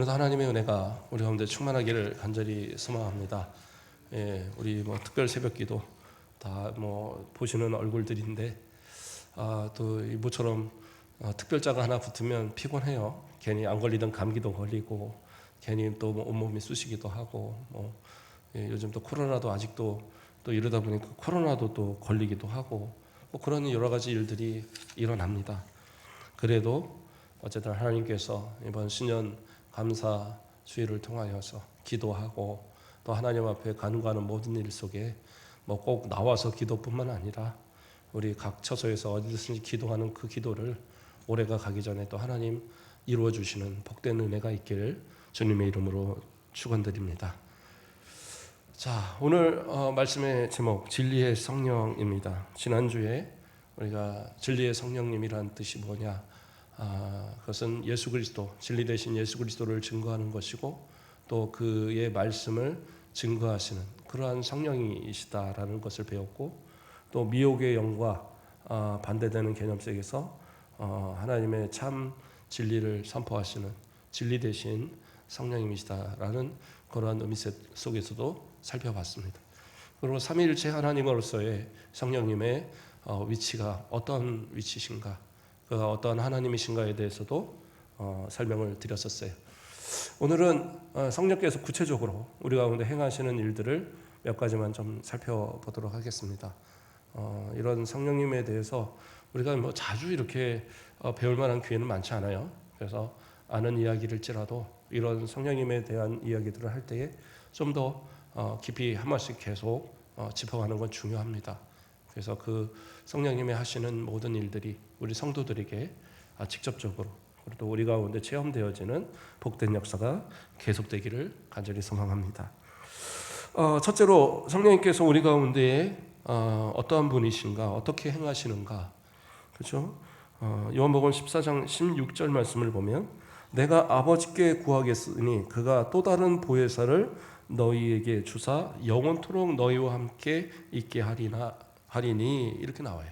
그래서 하나님의 은혜가 우리 가운데 충만하기를 간절히 소망합니다. 우리 특별 새벽기도 다 보시는 얼굴들인데 또 모처럼 특별자가 하나 붙으면 피곤해요. 괜히 안 걸리던 감기도 걸리고 괜히 또 온몸이 쑤시기도 하고 요즘 또 코로나도 아직도 또 이러다 보니까 코로나도 또 걸리기도 하고 그런 여러 가지 일들이 일어납니다. 그래도 어쨌든 하나님께서 이번 신년 감사 주일을 통하여서 기도하고 또 하나님 앞에 간구하는 모든 일 속에 꼭 나와서 기도뿐만 아니라 우리 각 처소에서 어디든지 기도하는 그 기도를 올해가 가기 전에 또 하나님 이루어 주시는 복된 은혜가 있기를 주님의 이름으로 축원드립니다. 자, 오늘 말씀의 제목 진리의 성령입니다. 지난주에 우리가 진리의 성령님이란 뜻이 뭐냐? 그것은 예수 그리스도, 진리 되신 예수 그리스도를 증거하는 것이고 또 그의 말씀을 증거하시는 그러한 성령이시다라는 것을 배웠고, 또 미혹의 영과 반대되는 개념 속에서 하나님의 참 진리를 선포하시는 진리 되신 성령님이시다라는 그러한 의미 속에서도 살펴봤습니다. 그리고 삼위일체 하나님으로서의 성령님의 위치가 어떤 위치신가, 그가 어떠한 하나님이신가에 대해서도 설명을 드렸었어요. 오늘은 성령께서 구체적으로 우리 가운데 행하시는 일들을 몇 가지만 좀 살펴보도록 하겠습니다. 이런 성령님에 대해서 우리가 자주 이렇게 배울 만한 기회는 많지 않아요. 그래서 아는 이야기일지라도 이런 성령님에 대한 이야기들을 할 때에 좀 더 깊이 한 번씩 계속 짚어가는 건 중요합니다. 그래서 그 성령님이 하시는 모든 일들이 우리 성도들에게 직접적으로 또 우리 가운데 체험되어지는 복된 역사가 계속되기를 간절히 소망합니다. 첫째로 성령님께서 우리 가운데에 어떠한 분이신가, 어떻게 행하시는가, 그렇죠? 요한복음 14장 16절 말씀을 보면 내가 아버지께 구하겠으니 그가 또 다른 보혜사를 너희에게 주사 영원토록 너희와 함께 있게 하리니 이렇게 나와요.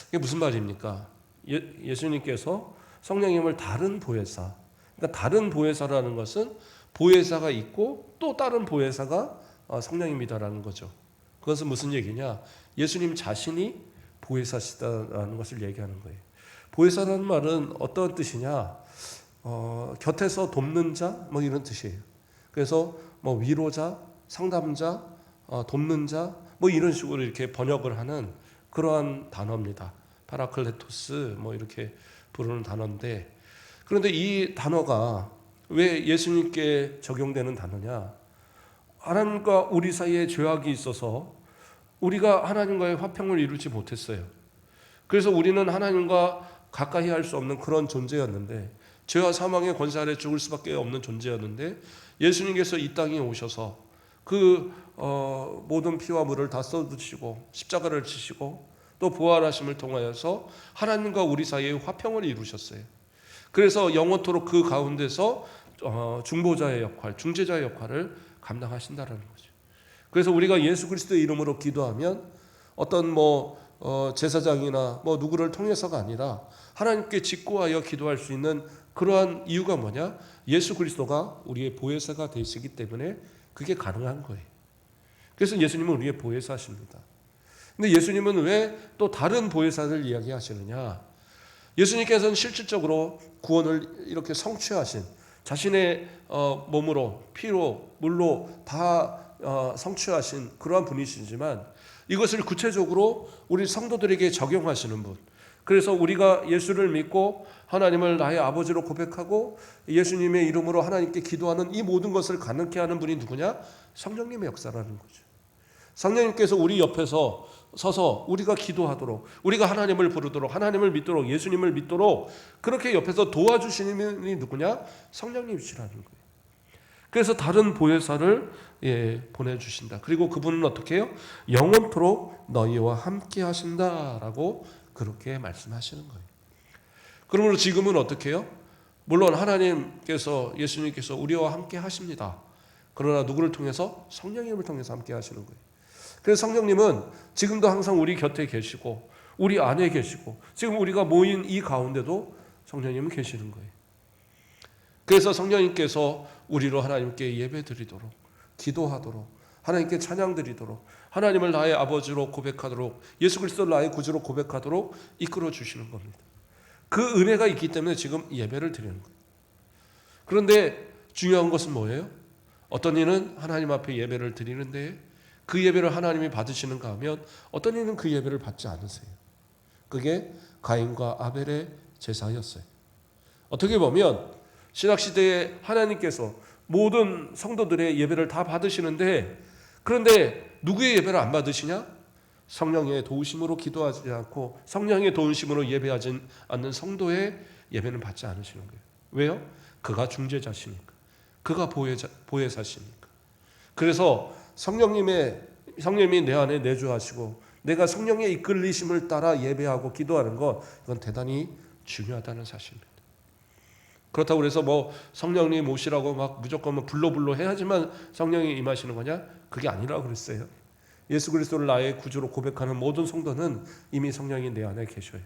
이게 무슨 말입니까? 예수님께서 성령님을 다른 보혜사, 그러니까 다른 보혜사라는 것은 보혜사가 있고 또 다른 보혜사가 성령님이다라는 거죠. 그것은 무슨 얘기냐? 예수님 자신이 보혜사시다라는 것을 얘기하는 거예요. 보혜사라는 말은 어떤 뜻이냐? 곁에서 돕는 자, 이런 뜻이에요. 그래서 위로자, 상담자, 돕는 자, 이런 식으로 이렇게 번역을 하는 그러한 단어입니다. 파라클레토스 이렇게 부르는 단어인데, 그런데 이 단어가 왜 예수님께 적용되는 단어냐? 하나님과 우리 사이에 죄악이 있어서 우리가 하나님과의 화평을 이루지 못했어요. 그래서 우리는 하나님과 가까이 할 수 없는 그런 존재였는데, 죄와 사망의 권세 아래 죽을 수밖에 없는 존재였는데, 예수님께서 이 땅에 오셔서 그 모든 피와 물을 다 쏟으시고 십자가를 지시고 또 부활하심을 통하여서 하나님과 우리 사이에 화평을 이루셨어요. 그래서 영원토록 그 가운데서 중보자의 역할, 중재자의 역할을 감당하신다라는 거죠. 그래서 우리가 예수 그리스도의 이름으로 기도하면 어떤 제사장이나 누구를 통해서가 아니라 하나님께 직구하여 기도할 수 있는 그러한 이유가 뭐냐? 예수 그리스도가 우리의 보혜사가 되시기 때문에 그게 가능한 거예요. 그래서 예수님은 우리의 보혜사십니다. 근데 예수님은 왜 또 다른 보혜사를 이야기하시느냐? 예수님께서는 실질적으로 구원을 이렇게 성취하신, 자신의 몸으로, 피로, 물로 다 성취하신 그러한 분이시지만 이것을 구체적으로 우리 성도들에게 적용하시는 분, 그래서 우리가 예수를 믿고 하나님을 나의 아버지로 고백하고 예수님의 이름으로 하나님께 기도하는 이 모든 것을 가능케 하는 분이 누구냐? 성령님의 역사라는 거죠. 성령님께서 우리 옆에서 서서 우리가 기도하도록, 우리가 하나님을 부르도록, 하나님을 믿도록, 예수님을 믿도록 그렇게 옆에서 도와주시는 분이 누구냐? 성령님이시라는 거예요. 그래서 다른 보혜사를 보내주신다. 그리고 그분은 어떻게 해요? 영원토록 너희와 함께 하신다라고 그렇게 말씀하시는 거예요. 그러므로 지금은 어떻게 해요? 물론 하나님께서, 예수님께서 우리와 함께 하십니다. 그러나 누구를 통해서? 성령님을 통해서 함께 하시는 거예요. 그래서 성령님은 지금도 항상 우리 곁에 계시고 우리 안에 계시고 지금 우리가 모인 이 가운데도 성령님은 계시는 거예요. 그래서 성령님께서 우리로 하나님께 예배드리도록, 기도하도록, 하나님께 찬양드리도록, 하나님을 나의 아버지로 고백하도록, 예수 그리스도를 나의 구주로 고백하도록 이끌어 주시는 겁니다. 그 은혜가 있기 때문에 지금 예배를 드리는 거예요. 그런데 중요한 것은 뭐예요? 어떤 이는 하나님 앞에 예배를 드리는데 그 예배를 하나님이 받으시는가 하면 어떤 이는 그 예배를 받지 않으세요. 그게 가인과 아벨의 제사였어요. 어떻게 보면 신약시대에 하나님께서 모든 성도들의 예배를 다 받으시는데, 그런데 누구의 예배를 안 받으시냐? 성령의 도우심으로 기도하지 않고 성령의 도우심으로 예배하지 않는 성도의 예배는 받지 않으시는 거예요. 왜요? 그가 중재자시니까, 그가 보혜사시니까. 그래서 성령님이 내 안에 내주하시고 내가 성령의 이끌리심을 따라 예배하고 기도하는 것, 이건 대단히 중요하다는 사실입니다. 그렇다고 그래서 뭐 성령님 오시라고 막 무조건 불러 해야지만 성령이 임하시는 거냐? 그게 아니라고 그랬어요. 예수 그리스도를 나의 구주로 고백하는 모든 성도는 이미 성령이 내 안에 계셔요.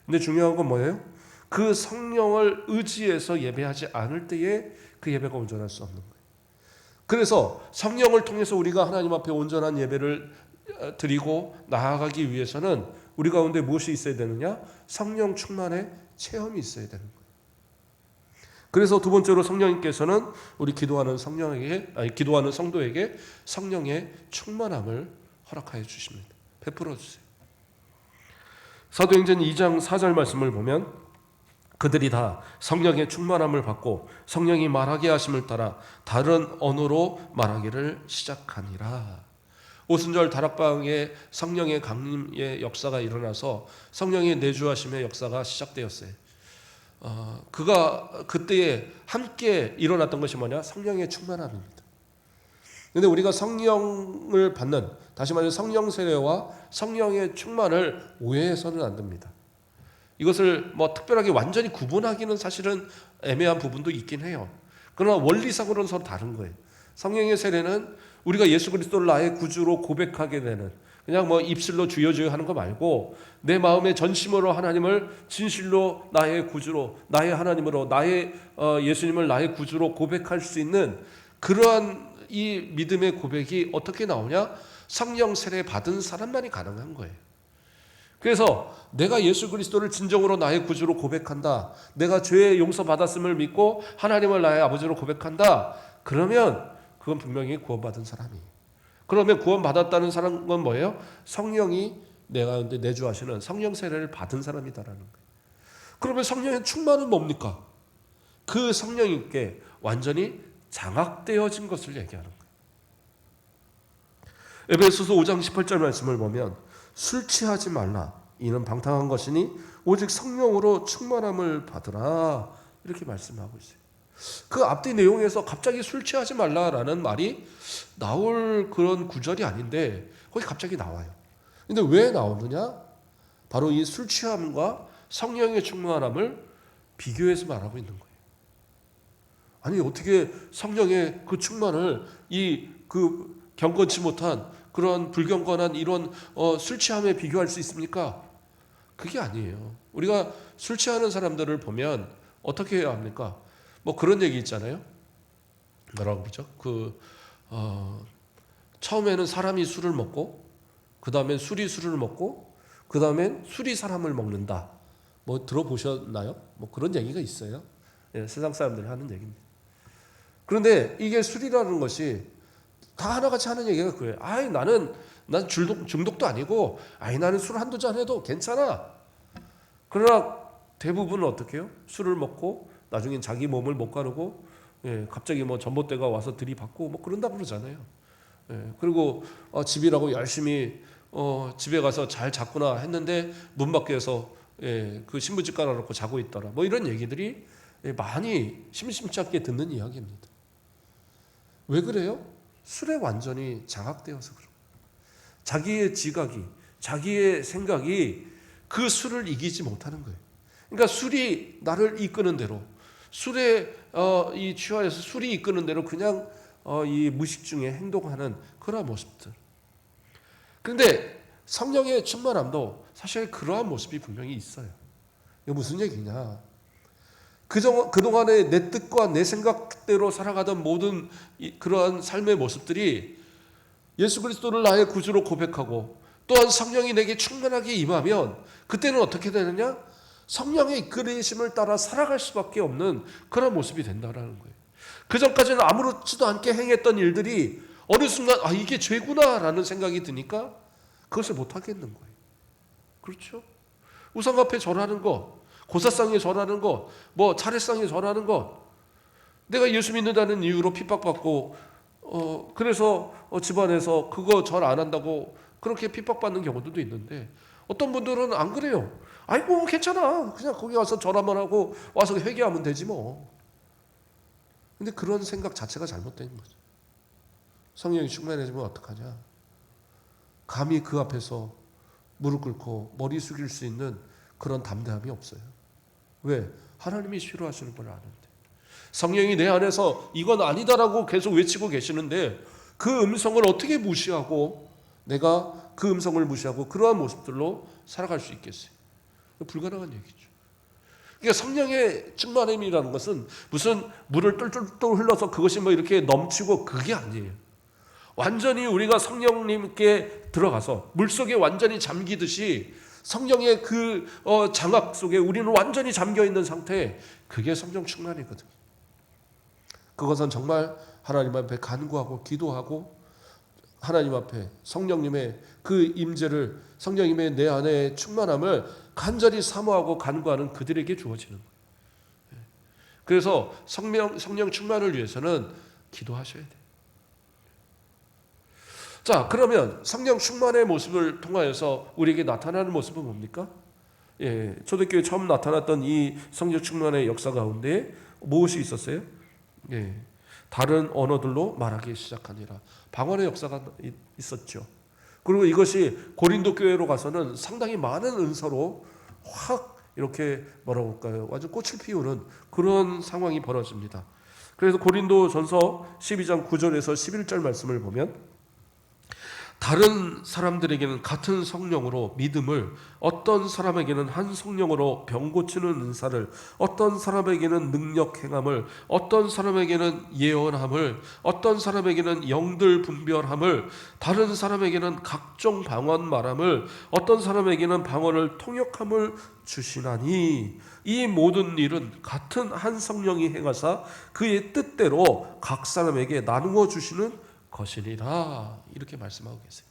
근데 중요한 건 뭐예요? 그 성령을 의지해서 예배하지 않을 때에 그 예배가 온전할 수 없는 거예요. 그래서 성령을 통해서 우리가 하나님 앞에 온전한 예배를 드리고 나아가기 위해서는 우리 가운데 무엇이 있어야 되느냐? 성령 충만의 체험이 있어야 되는 거예요. 그래서 두 번째로 성령님께서는 우리 기도하는 성도에게 성령의 충만함을 허락하여 주십니다. 베풀어 주세요. 사도행전 2장 4절 말씀을 보면 그들이 다 성령의 충만함을 받고 성령이 말하게 하심을 따라 다른 언어로 말하기를 시작하니라. 오순절 다락방에 성령의 강림의 역사가 일어나서 성령의 내주하심의 역사가 시작되었어요. 그때에 함께 일어났던 것이 뭐냐? 성령의 충만함입니다. 그런데 우리가 성령을 받는, 다시 말해 성령 세례와 성령의 충만을 오해해서는 안 됩니다. 이것을 뭐 특별하게 완전히 구분하기는 사실은 애매한 부분도 있긴 해요. 그러나 원리상으로는 서로 다른 거예요. 성령의 세례는 우리가 예수 그리스도를 나의 구주로 고백하게 되는, 그냥 뭐 입술로 주여 하는 거 말고 내 마음의 전심으로 하나님을 진실로 나의 구주로, 나의 하나님으로, 나의 예수님을 나의 구주로 고백할 수 있는 그러한 이 믿음의 고백이 어떻게 나오냐? 성령 세례 받은 사람만이 가능한 거예요. 그래서 내가 예수 그리스도를 진정으로 나의 구주로 고백한다, 내가 죄의 용서 받았음을 믿고 하나님을 나의 아버지로 고백한다, 그러면 그건 분명히 구원받은 사람이에요. 그러면 구원받았다는 사람은 뭐예요? 성령이 내가 내주하시는 성령 세례를 받은 사람이다라는 거예요. 그러면 성령의 충만은 뭡니까? 그 성령님께 완전히 장악되어진 것을 얘기하는 거예요. 에베소서 5장 18절 말씀을 보면 술 취하지 말라, 이는 방탕한 것이니 오직 성령으로 충만함을 받으라, 이렇게 말씀하고 있어요. 그 앞뒤 내용에서 갑자기 술 취하지 말라라는 말이 나올 그런 구절이 아닌데 거기 갑자기 나와요. 근데 왜 나오느냐? 바로 이 술 취함과 성령의 충만함을 비교해서 말하고 있는 거예요. 아니 어떻게 성령의 그 충만을 그 경건치 못한 그런 불경건한 이런 술 취함에 비교할 수 있습니까? 그게 아니에요. 우리가 술 취하는 사람들을 보면 어떻게 해야 합니까? 뭐 그런 얘기 있잖아요. 뭐라고 그러죠? 처음에는 사람이 술을 먹고, 그 다음엔 술이 술을 먹고, 그 다음엔 술이 사람을 먹는다. 뭐 들어보셨나요? 뭐 그런 얘기가 있어요. 예, 세상 사람들이 하는 얘기입니다. 그런데 이게 술이라는 것이 다 하나같이 하는 얘기가 그래요. 난 중독도 아니고, 나는 술 한두 잔 해도 괜찮아. 그러나 대부분은 어떻게 해요? 술을 먹고 나중엔 자기 몸을 못 가르고, 갑자기 뭐 전봇대가 와서 들이받고 뭐 그런다고 그러잖아요. 그리고 집이라고 열심히 집에 가서 잘 잤구나 했는데 문 밖에서 그 신부집 깔아놓고 자고 있더라. 뭐 이런 얘기들이 많이 심심치 않게 듣는 이야기입니다. 왜 그래요? 술에 완전히 장악되어서 그래요. 자기의 지각이, 자기의 생각이 그 술을 이기지 못하는 거예요. 그러니까 술이 나를 이끄는 대로, 술에 이 취하여서 술이 이끄는 대로 그냥 이 무식 중에 행동하는 그러한 모습들. 그런데 성령의 충만함도 사실 그러한 모습이 분명히 있어요. 이게 무슨 얘기냐? 그동안에 내 뜻과 내 생각대로 살아가던 모든 그러한 삶의 모습들이 예수 그리스도를 나의 구주로 고백하고 또한 성령이 내게 충만하게 임하면 그때는 어떻게 되느냐? 성령의 이끌리심을 따라 살아갈 수밖에 없는 그런 모습이 된다는 거예요. 그 전까지는 아무렇지도 않게 행했던 일들이 어느 순간 이게 죄구나라는 생각이 드니까 그것을 못하겠는 거예요. 그렇죠? 우상 앞에 절하는 것, 고사상에 절하는 것, 뭐 차례상에 절하는 것, 내가 예수 믿는다는 이유로 핍박받고 그래서 집안에서 그거 절 안 한다고 그렇게 핍박받는 경우도 있는데 어떤 분들은 안 그래요. 아이고 괜찮아, 그냥 거기 와서 절 한번 하고 와서 회개하면 되지 뭐. 근데 그런 생각 자체가 잘못된 거죠. 성령이 충만해지면 어떡하냐? 감히 그 앞에서 무릎 꿇고 머리 숙일 수 있는 그런 담대함이 없어요. 왜? 하나님이 싫어하시는 걸 아는데. 성령이 내 안에서 이건 아니다라고 계속 외치고 계시는데 그 음성을 어떻게 무시하고 내가 그 음성을 무시하고 그러한 모습들로 살아갈 수 있겠어요? 불가능한 얘기죠. 그러니까 성령의 충만함이라는 것은 무슨 물을 똘똘똘 흘러서 그것이 뭐 이렇게 넘치고 그게 아니에요. 완전히 우리가 성령님께 들어가서 물속에 완전히 잠기듯이 성령의 그 장악 속에 우리는 완전히 잠겨 있는 상태, 그게 성령 충만이거든요. 그것은 정말 하나님 앞에 간구하고 기도하고 하나님 앞에 성령님의 그 임재를, 성령님의 내 안에 충만함을 간절히 사모하고 간구하는 그들에게 주어지는 거예요. 그래서 성령 충만을 위해서는 기도하셔야 돼요. 자, 그러면 성령 충만의 모습을 통하여서 우리에게 나타나는 모습은 뭡니까? 초대교회 처음 나타났던 이 성령 충만의 역사 가운데 무엇이 있었어요? 다른 언어들로 말하기 시작하니라. 방언의 역사가 있었죠. 그리고 이것이 고린도 교회로 가서는 상당히 많은 은사로 확 이렇게 뭐라고 할까요? 완전 꽃을 피우는 그런 상황이 벌어집니다. 그래서 고린도 전서 12장 9절에서 11절 말씀을 보면 다른 사람들에게는 같은 성령으로 믿음을, 어떤 사람에게는 한 성령으로 병 고치는 은사를, 어떤 사람에게는 능력 행함을, 어떤 사람에게는 예언함을, 어떤 사람에게는 영들 분별함을, 다른 사람에게는 각종 방언 말함을, 어떤 사람에게는 방언을 통역함을 주시나니 이 모든 일은 같은 한 성령이 행하사 그의 뜻대로 각 사람에게 나누어 주시는 것이니라, 이렇게 말씀하고 계세요.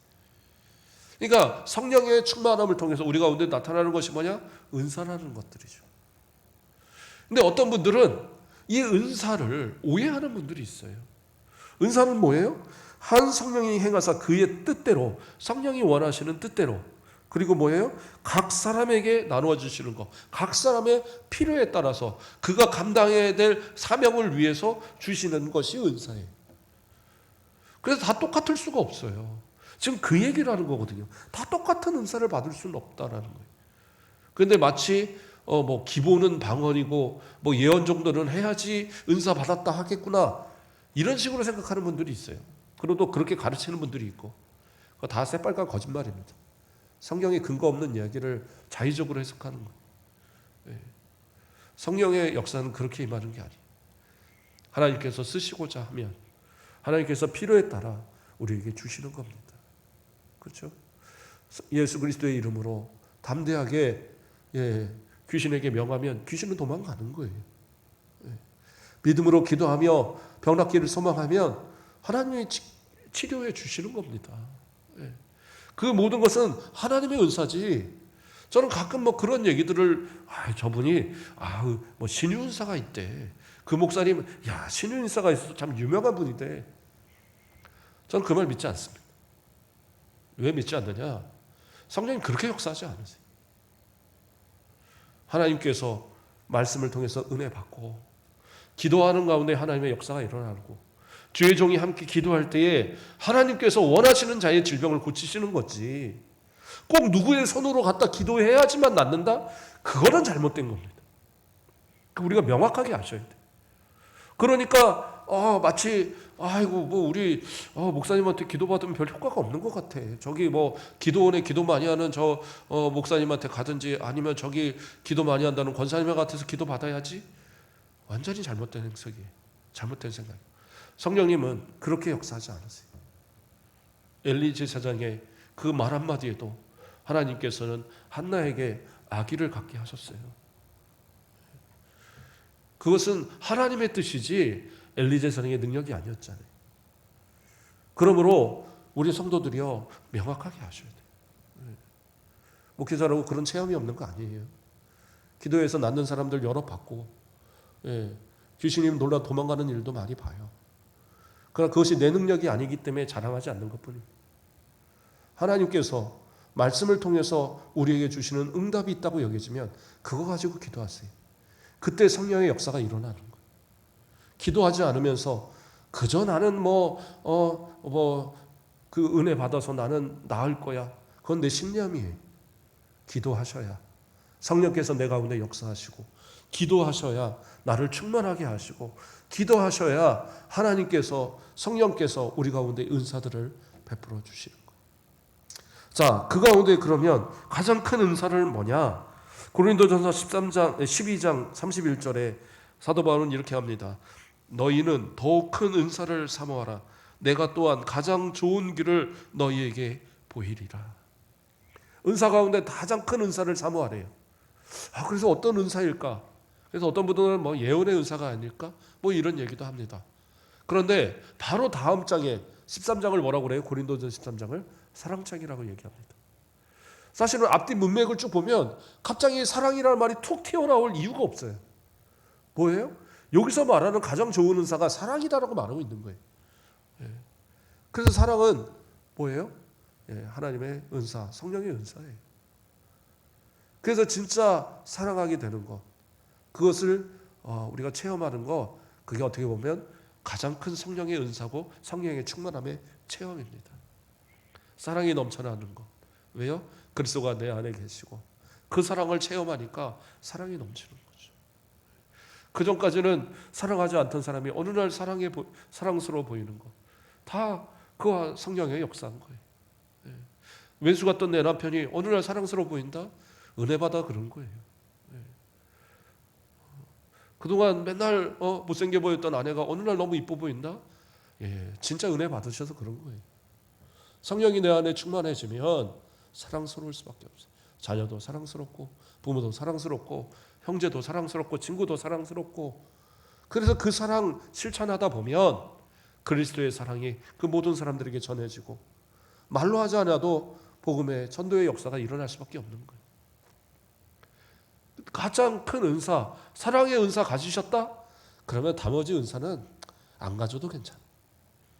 그러니까 성령의 충만함을 통해서 우리 가운데 나타나는 것이 뭐냐? 은사라는 것들이죠. 근데 어떤 분들은 이 은사를 오해하는 분들이 있어요. 은사는 뭐예요? 한 성령이 행하사 그의 뜻대로, 성령이 원하시는 뜻대로, 그리고 뭐예요? 각 사람에게 나누어 주시는 것, 각 사람의 필요에 따라서 그가 감당해야 될 사명을 위해서 주시는 것이 은사예요. 그래서 다 똑같을 수가 없어요. 지금 그 얘기를 하는 거거든요. 다 똑같은 은사를 받을 수는 없다라는 거예요. 그런데 마치 뭐 기본은 방언이고 뭐 예언 정도는 해야지 은사 받았다 하겠구나, 이런 식으로 생각하는 분들이 있어요. 그리고 그렇게 가르치는 분들이 있고, 그거 다 새빨간 거짓말입니다. 성경에 근거 없는 이야기를 자의적으로 해석하는 거예요. 성령의 역사는 그렇게 임하는 게 아니에요. 하나님께서 쓰시고자 하면 하나님께서 필요에 따라 우리에게 주시는 겁니다. 그렇죠? 예수 그리스도의 이름으로 담대하게 귀신에게 명하면 귀신은 도망가는 거예요. 믿음으로 기도하며 병 낫기를 소망하면 하나님이 치료해 주시는 겁니다. 그 모든 것은 하나님의 은사지. 저는 가끔 뭐 그런 얘기들을, 저분이 뭐 신유은사가 있대, 그 목사님 신유은사가 있어서 참 유명한 분인데, 저는 그 말 믿지 않습니다. 왜 믿지 않느냐? 성령님 그렇게 역사하지 않으세요. 하나님께서 말씀을 통해서 은혜 받고 기도하는 가운데 하나님의 역사가 일어나고 주의 종이 함께 기도할 때에 하나님께서 원하시는 자의 질병을 고치시는 거지, 꼭 누구의 손으로 갖다 기도해야지만 낫는다? 그거는 잘못된 겁니다. 우리가 명확하게 아셔야 돼요. 그러니까 마치 뭐 우리 목사님한테 기도받으면 별 효과가 없는 것 같아, 저기 뭐 기도원에 기도 많이 하는 저 목사님한테 가든지, 아니면 저기 기도 많이 한다는 권사님 같아서 기도받아야지, 완전히 잘못된 해석이에요. 잘못된 생각이에요. 성령님은 그렇게 역사하지 않으세요. 엘리 제사장의 그 말 한마디에도 하나님께서는 한나에게 아기를 갖게 하셨어요. 그것은 하나님의 뜻이지 엘리 제사장의 능력이 아니었잖아요. 그러므로 우리 성도들이요, 명확하게 하셔야 돼요. 목회자라고 그런 체험이 없는 거 아니에요. 기도해서 낫는 사람들 여러 봤고, 귀신이 놀라 도망가는 일도 많이 봐요. 그러나 그것이 내 능력이 아니기 때문에 자랑하지 않는 것뿐입니다. 하나님께서 말씀을 통해서 우리에게 주시는 응답이 있다고 여겨지면 그거 가지고 기도하세요. 그때 성령의 역사가 일어나는 거예요. 기도하지 않으면서 그저 나는 그 은혜 받아서 나는 나을 거야. 그건 내 신념이에요. 기도하셔야 성령께서 내 가운데 역사하시고, 기도하셔야 나를 충만하게 하시고, 기도하셔야 하나님께서, 성령께서 우리 가운데 은사들을 베풀어 주시는 거예요. 자, 그 가운데 그러면 가장 큰 은사를 뭐냐? 고린도전서 12장 31절에 사도 바울은 이렇게 합니다. 너희는 더욱 큰 은사를 사모하라. 내가 또한 가장 좋은 길을 너희에게 보이리라. 은사 가운데 가장 큰 은사를 사모하래요. 그래서 어떤 은사일까? 그래서 어떤 분들은 예언의 은사가 아닐까? 이런 얘기도 합니다. 그런데 바로 다음 장에 13장을 뭐라고 그래요? 고린도전 13장을 사랑장이라고 얘기합니다. 사실은 앞뒤 문맥을 쭉 보면 갑자기 사랑이라는 말이 툭 튀어나올 이유가 없어요. 뭐예요? 여기서 말하는 가장 좋은 은사가 사랑이다라고 말하고 있는 거예요. 그래서 사랑은 뭐예요? 하나님의 은사, 성령의 은사예요. 그래서 진짜 사랑하게 되는 것, 그것을 우리가 체험하는 것, 그게 어떻게 보면 가장 큰 성령의 은사고 성령의 충만함의 체험입니다. 사랑이 넘쳐나는 것. 왜요? 그리스도가 내 안에 계시고 그 사랑을 체험하니까 사랑이 넘치는 거죠. 그 전까지는 사랑하지 않던 사람이 어느 날 사랑스러워 보이는 것, 다 그와 성령의 역사인 거예요. 왼수 같던 내 남편이 어느 날 사랑스러워 보인다? 은혜 받아 그런 거예요. 그동안 맨날 못생겨 보였던 아내가 어느 날 너무 이뻐 보인다? 진짜 은혜 받으셔서 그런 거예요. 성령이 내 안에 충만해지면 사랑스러울 수밖에 없어요. 자녀도 사랑스럽고, 부모도 사랑스럽고, 형제도 사랑스럽고, 친구도 사랑스럽고. 그래서 그 사랑 실천하다 보면 그리스도의 사랑이 그 모든 사람들에게 전해지고, 말로 하지 않아도 복음의 전도의 역사가 일어날 수밖에 없는 거예요. 가장 큰 은사, 사랑의 은사 가지셨다? 그러면 나머지 은사는 안 가져도 괜찮아요.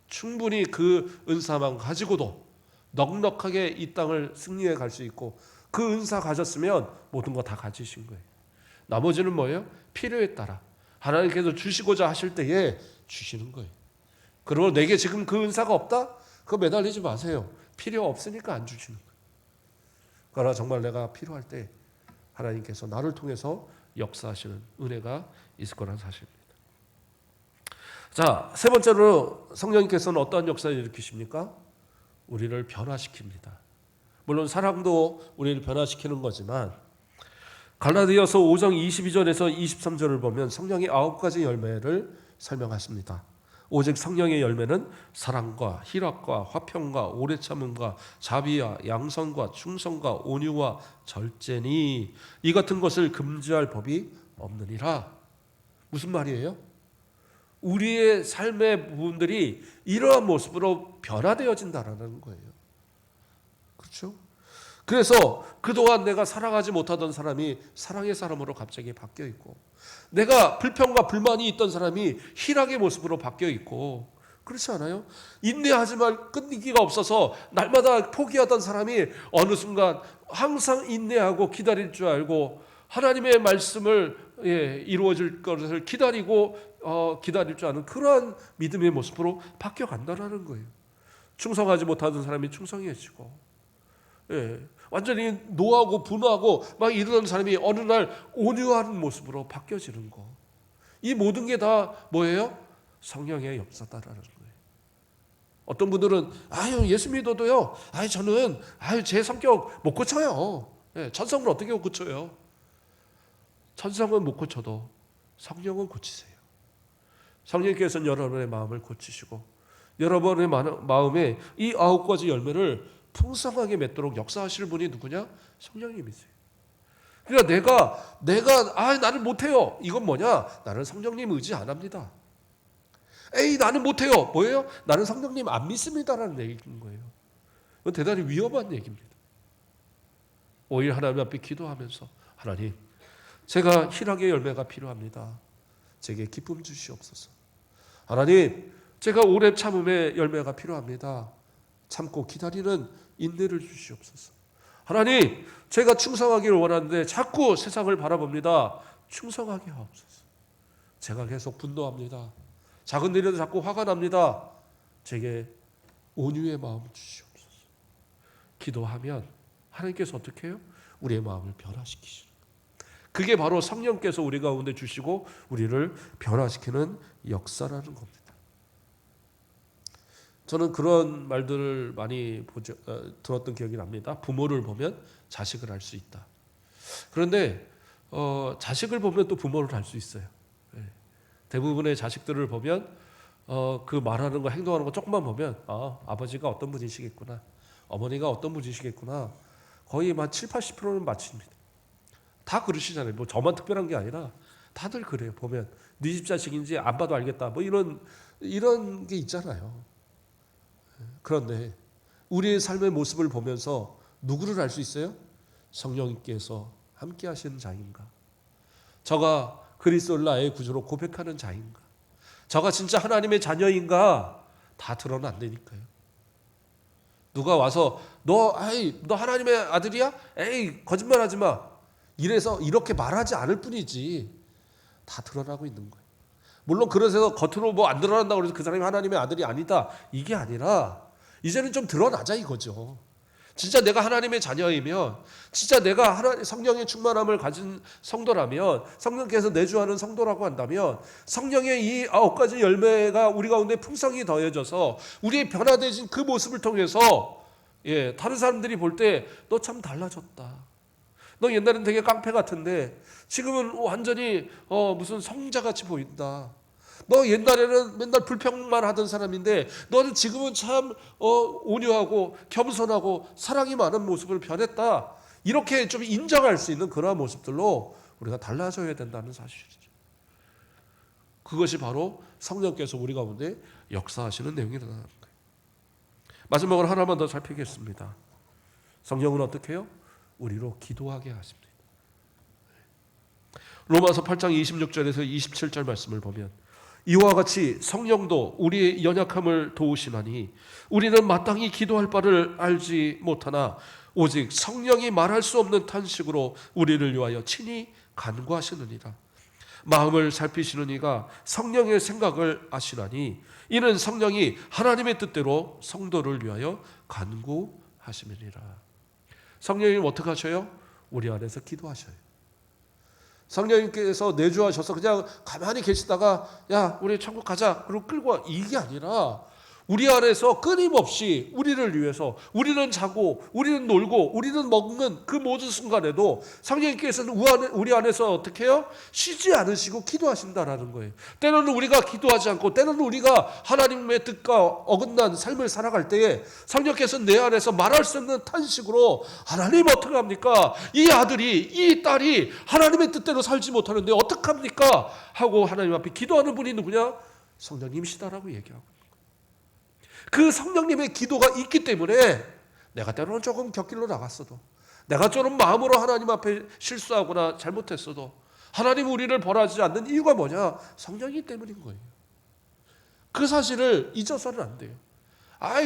충분히 그 은사만 가지고도 넉넉하게 이 땅을 승리해 갈 수 있고, 그 은사 가졌으면 모든 거 다 가지신 거예요. 나머지는 뭐예요? 필요에 따라 하나님께서 주시고자 하실 때에 주시는 거예요. 그리고 내게 지금 그 은사가 없다? 그거 매달리지 마세요. 필요 없으니까 안 주시는 거예요. 그러나 정말 내가 필요할 때 하나님께서 나를 통해서 역사하시는 은혜가 있을 거라는 사실입니다. 자, 세 번째로 성령님께서는 어떠한 역사를 일으키십니까? 우리를 변화시킵니다. 물론 사랑도 우리를 변화시키는 거지만 갈라디아서 5장 22절에서 23절을 보면 성령의 9가지 열매를 설명하십니다. 오직 성령의 열매는 사랑과 희락과 화평과 오래 참음과 자비와 양선과 충성과 온유와 절제니 이 같은 것을 금지할 법이 없느니라. 무슨 말이에요? 우리의 삶의 부분들이 이러한 모습으로 변화되어진다라는 거예요. 그렇죠? 그래서 그동안 내가 사랑하지 못하던 사람이 사랑의 사람으로 갑자기 바뀌어 있고, 내가 불평과 불만이 있던 사람이 희락의 모습으로 바뀌어 있고, 그렇지 않아요? 인내하지만 끊기가 없어서 날마다 포기하던 사람이 어느 순간 항상 인내하고 기다릴 줄 알고 하나님의 말씀을 이루어질 것을 기다리고 기다릴 줄 아는 그러한 믿음의 모습으로 바뀌어 간다는 거예요. 충성하지 못하던 사람이 충성해지고, 완전히 노하고 분하고 막 이러던 사람이 어느 날 온유한 모습으로 바뀌어지는 거. 이 모든 게 다 뭐예요? 성령의 역사다라는 거예요. 어떤 분들은 예수 믿어도요. 저는 제 성격 못 고쳐요. 천성을 어떻게 못 고쳐요? 천성은 못 고쳐도 성령은 고치세요. 성령께서는 여러분의 마음을 고치시고 여러분의 마음에 이 9가지 열매를 풍성하게 맺도록 역사하실 분이 누구냐? 성령님이세요. 그러니까 내가 나는 못해요. 이건 뭐냐? 나는 성령님 의지 안 합니다. 나는 못해요. 뭐예요? 나는 성령님 안 믿습니다라는 얘기인 거예요. 이건 대단히 위험한 얘기입니다. 오히려 하나님 앞에 기도하면서 하나님, 제가 희락의 열매가 필요합니다. 제게 기쁨 주시옵소서. 하나님, 제가 오래 참음의 열매가 필요합니다. 참고 기다리는 인내를 주시옵소서. 하나님, 제가 충성하기를 원하는데 자꾸 세상을 바라봅니다. 충성하게 하옵소서. 제가 계속 분노합니다. 작은 일에도 자꾸 화가 납니다. 제게 온유의 마음을 주시옵소서. 기도하면 하나님께서 어떻게 해요? 우리의 마음을 변화시키시는 거예요. 그게 바로 성령께서 우리 가운데 주시고 우리를 변화시키는 역사라는 겁니다. 저는 그런 말들을 많이 들었던 기억이 납니다. 부모를 보면 자식을 알 수 있다. 그런데 자식을 보면 또 부모를 알 수 있어요. 대부분의 자식들을 보면 그 말하는 거, 행동하는 거 조금만 보면 아버지가 어떤 분이시겠구나, 어머니가 어떤 분이시겠구나, 거의 한 70-80%는 맞춥니다. 다 그러시잖아요. 뭐 저만 특별한 게 아니라 다들 그래요. 보면 네 집 자식인지 안 봐도 알겠다. 뭐 이런 게 있잖아요. 그런데 우리의 삶의 모습을 보면서 누구를 알 수 있어요? 성령님께서 함께 하시는 자인가? 저가 그리스도를 나의 구주로 고백하는 자인가? 저가 진짜 하나님의 자녀인가? 다 드러는 안 되니까요. 누가 와서 너 하나님의 아들이야? 거짓말하지 마. 이래서 이렇게 말하지 않을 뿐이지 다 드러나고 있는 거예요. 물론 그래서 겉으로 뭐 안 드러난다고 해서 그 사람이 하나님의 아들이 아니다, 이게 아니라 이제는 좀 드러나자 이거죠. 진짜 내가 하나님의 자녀이면, 진짜 내가 성령의 충만함을 가진 성도라면, 성령께서 내주하는 성도라고 한다면 성령의 이 9가지 열매가 우리 가운데 풍성히 더해져서 우리의 변화되진 그 모습을 통해서 다른 사람들이 볼 때 너 참 달라졌다. 너 옛날엔 되게 깡패 같은데 지금은 완전히 무슨 성자같이 보인다. 너 옛날에는 맨날 불평만 하던 사람인데 너는 지금은 참 온유하고 겸손하고 사랑이 많은 모습을 변했다. 이렇게 좀 인정할 수 있는 그러한 모습들로 우리가 달라져야 된다는 사실이죠. 그것이 바로 성령께서 우리 가운데 역사하시는 내용이라는 거예요. 마지막으로 하나만 더 살피겠습니다. 성령은 어떻게 해요? 우리로 기도하게 하십니다. 로마서 8장 26절에서 27절 말씀을 보면 이와 같이 성령도 우리의 연약함을 도우시나니 우리는 마땅히 기도할 바를 알지 못하나 오직 성령이 말할 수 없는 탄식으로 우리를 위하여 친히 간구하시느니라. 마음을 살피시는 이가 성령의 생각을 아시나니 이는 성령이 하나님의 뜻대로 성도를 위하여 간구하심이니라. 성령님 어떻게 하셔요? 우리 안에서 기도하셔요. 성령님께서 내주하셔서 그냥 가만히 계시다가 야 우리 천국 가자 그리고 끌고 와, 이게 아니라 우리 안에서 끊임없이 우리를 위해서 우리는 자고 우리는 놀고 우리는 먹는 그 모든 순간에도 성령님께서는 우리 안에서 어떻게 해요? 쉬지 않으시고 기도하신다라는 거예요. 때로는 우리가 기도하지 않고 때로는 우리가 하나님의 뜻과 어긋난 삶을 살아갈 때에 성령께서는 내 안에서 말할 수 없는 탄식으로 하나님 어떡합니까? 이 아들이 이 딸이 하나님의 뜻대로 살지 못하는데 어떡합니까? 하고 하나님 앞에 기도하는 분이 누구냐? 성령님이시다라고 얘기하고 그 성령님의 기도가 있기 때문에 내가 때로는 조금 곁길로 나갔어도 내가 좀 마음으로 하나님 앞에 실수하거나 잘못했어도 하나님 우리를 벌하지 않는 이유가 뭐냐? 성령이기 때문인 거예요. 그 사실을 잊어서는 안 돼요.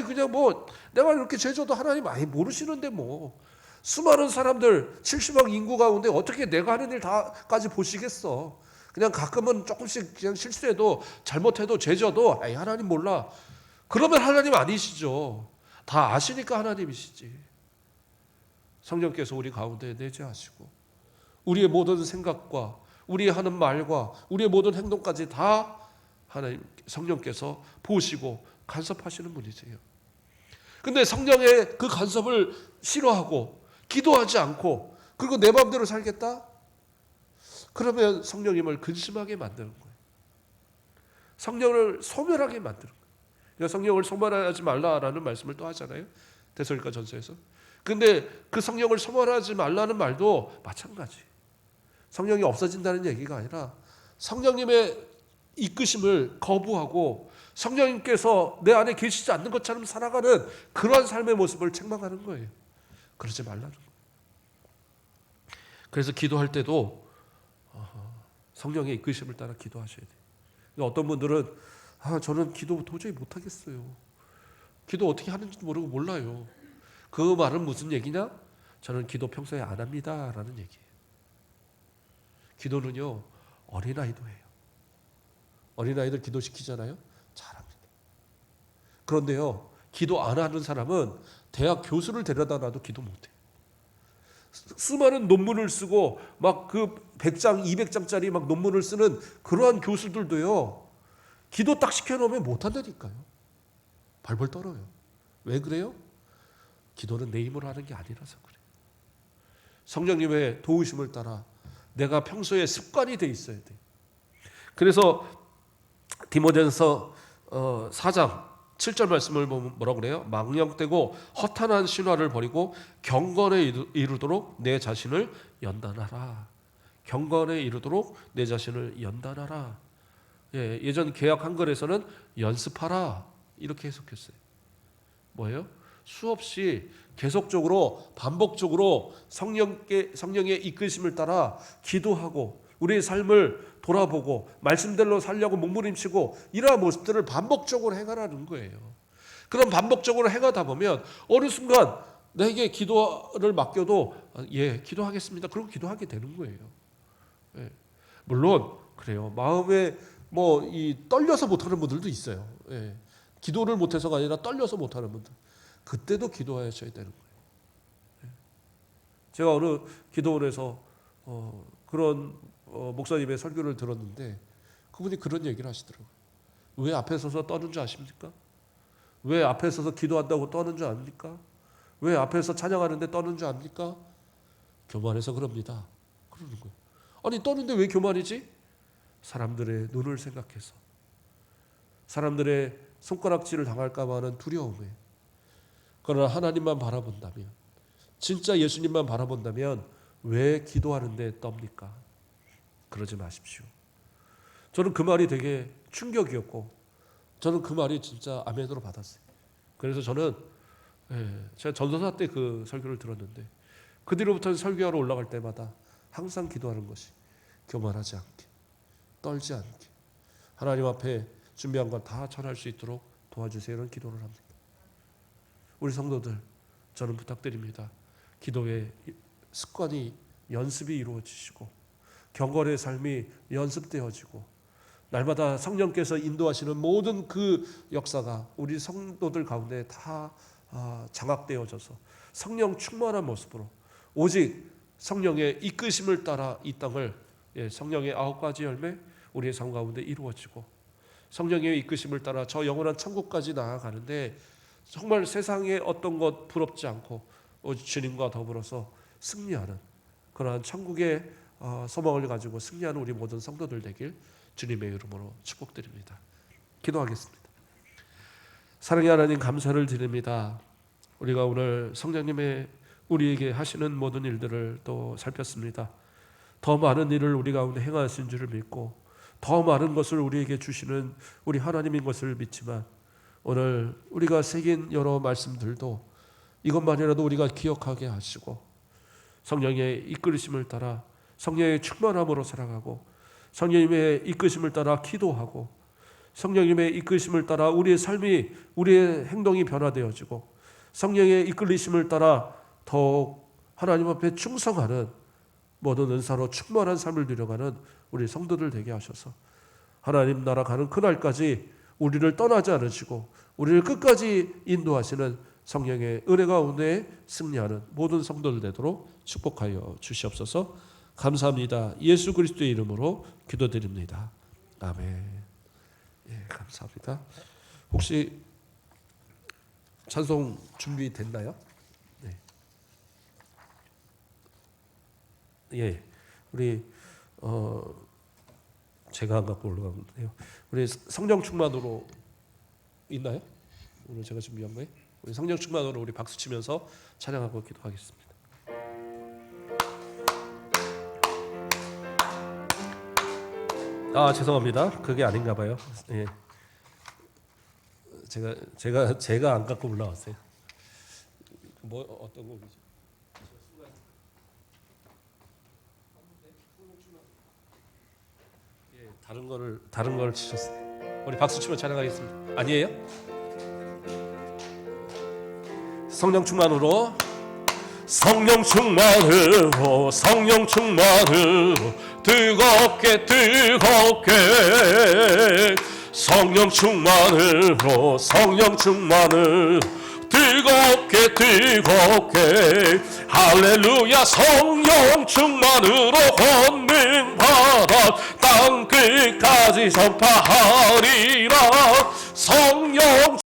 그냥 뭐 내가 이렇게 죄져도 하나님 모르시는데 뭐 수많은 사람들 70억 인구 가운데 어떻게 내가 하는 일 다까지 보시겠어. 그냥 가끔은 조금씩 그냥 실수해도 잘못해도 죄져도 하나님 몰라. 그러면 하나님 아니시죠. 다 아시니까 하나님이시지. 성령께서 우리 가운데 내재하시고 우리의 모든 생각과 우리의 하는 말과 우리의 모든 행동까지 다 하나님 성령께서 보시고 간섭하시는 분이세요. 근데 성령의 그 간섭을 싫어하고 기도하지 않고 그리고 내 마음대로 살겠다? 그러면 성령님을 근심하게 만드는 거예요. 성령을 소멸하게 만드는 거예요. 그러니까 성령을 소멸하지 말라라는 말씀을 또 하잖아요. 데살로니가 전서에서. 근데 그 성령을 소멸하지 말라는 말도 마찬가지. 성령이 없어진다는 얘기가 아니라 성령님의 이끄심을 거부하고 성령님께서 내 안에 계시지 않는 것처럼 살아가는 그런 삶의 모습을 책망하는 거예요. 그러지 말라는 거예요. 그래서 기도할 때도 성령의 이끄심을 따라 기도하셔야 돼요. 어떤 분들은 저는 기도 도저히 못하겠어요. 기도 어떻게 하는지도 모르고 몰라요. 그 말은 무슨 얘기냐? 저는 기도 평소에 안 합니다 라는 얘기예요. 기도는요 어린아이도 해요. 어린아이들 기도시키잖아요. 잘합니다. 그런데요 기도 안 하는 사람은 대학 교수를 데려다 놔도 기도 못해요. 수많은 논문을 쓰고 막 그 100장 200장짜리 막 논문을 쓰는 그러한 교수들도요 기도 딱 시켜놓으면 못한다니까요. 발벌 떨어요. 왜 그래요? 기도는 내 힘으로 하는 게 아니라서 그래요. 성령님의 도우심을 따라 내가 평소에 습관이 돼 있어야 돼요. 그래서 디모데전서 4장 7절 말씀을 보면 뭐라고 그래요? 망령되고 허탄한 신화를 버리고 경건에 이르도록 내 자신을 연단하라. 경건에 이르도록 내 자신을 연단하라. 예전 개역 한글에서는 연습하라 이렇게 해석했어요. 뭐예요? 수없이 계속적으로 반복적으로 성령의 이끄심을 따라 기도하고 우리의 삶을 돌아보고 말씀대로 살려고 몸부림치고 이러한 모습들을 반복적으로 행하라는 거예요. 그럼 반복적으로 행하다 보면 어느 순간 내게 기도를 맡겨도 기도하겠습니다. 그러고 기도하게 되는 거예요. 물론 그래요. 마음에 떨려서 못하는 분들도 있어요. 기도를 못해서가 아니라 떨려서 못하는 분들. 그때도 기도하셔야 되는 거예요. 제가 어느 기도원에서 그런 목사님의 설교를 들었는데 그분이 그런 얘기를 하시더라고요. 왜 앞에 서서 떠는 줄 아십니까? 왜 앞에 서서 기도한다고 떠는 줄 압니까? 왜 앞에서 찬양하는데 떠는 줄 압니까? 교만해서 그럽니다. 그러는 거예요. 아니 떠는데 왜 교만이지? 사람들의 눈을 생각해서 사람들의 손가락질을 당할까 봐 하는 두려움에. 그러나 하나님만 바라본다면 진짜 예수님만 바라본다면 왜 기도하는데 떱니까? 그러지 마십시오. 저는 그 말이 되게 충격이었고 저는 그 말이 진짜 아멘으로 받았어요. 그래서 저는 제가 전도사 때 그 설교를 들었는데 그 뒤로부터는 설교하러 올라갈 때마다 항상 기도하는 것이 교만하지 않게 떨지 않게 하나님 앞에 준비한 걸 다 전할 수 있도록 도와주세요. 이런 기도를 합니다. 우리 성도들 저는 부탁드립니다. 기도의 습관이 연습이 이루어지시고 경건의 삶이 연습되어지고 날마다 성령께서 인도하시는 모든 그 역사가 우리 성도들 가운데 다 장악되어져서 성령 충만한 모습으로 오직 성령의 이끄심을 따라 이 땅을 성령의 9가지 열매 우리의 삶 가운데 이루어지고 성령의 이끄심을 따라 저 영원한 천국까지 나아가는데 정말 세상에 어떤 것 부럽지 않고 주님과 더불어서 승리하는 그러한 천국의 소망을 가지고 승리하는 우리 모든 성도들 되길 주님의 이름으로 축복드립니다. 기도하겠습니다. 사랑의 하나님 감사를 드립니다. 우리가 오늘 성령님의 우리에게 하시는 모든 일들을 또 살폈습니다. 더 많은 일을 우리 가운데 행하신 줄을 믿고 더 많은 것을 우리에게 주시는 우리 하나님인 것을 믿지만 오늘 우리가 새긴 여러 말씀들도 이것만이라도 우리가 기억하게 하시고 성령의 이끌으심을 따라 성령의 충만함으로 살아가고 성령님의 이끄심을 따라 기도하고 성령님의 이끄심을 따라 우리의 삶이 우리의 행동이 변화되어지고 성령의 이끌리심을 따라 더욱 하나님 앞에 충성하는 모든 은사로 충만한 삶을 누려가는 우리 성도들 되게 하셔서 하나님 나라 가는 그날까지 우리를 떠나지 않으시고 우리를 끝까지 인도하시는 성령의 은혜 가운데 승리하는 모든 성도들 되도록 축복하여 주시옵소서. 감사합니다. 예수 그리스도의 이름으로 기도드립니다. 아멘. 감사합니다. 혹시 찬송 준비됐나요? 네. 우리 제가 안 갖고 올라가는데요. 우리 성령 충만으로 있나요? 오늘 제가 준비한 거에 우리 성령 충만으로 우리 박수 치면서 찬양하고 기도하겠습니다. 죄송합니다. 그게 아닌가 봐요. 예. 제가 안 갖고 올라왔어요. 뭐 어떤 곡이죠? 예, 다른 거를 치셨어요. 우리 박수 치며 찬양하겠습니다. 아니에요? 성령 충만으로 성령 충만으로 성령 충만으로 뜨겁게 성령 충만으로 성령 충만으로 뜨겁게 할렐루야. 성령 충만으로 권능받아 땅 끝까지 전파하리라.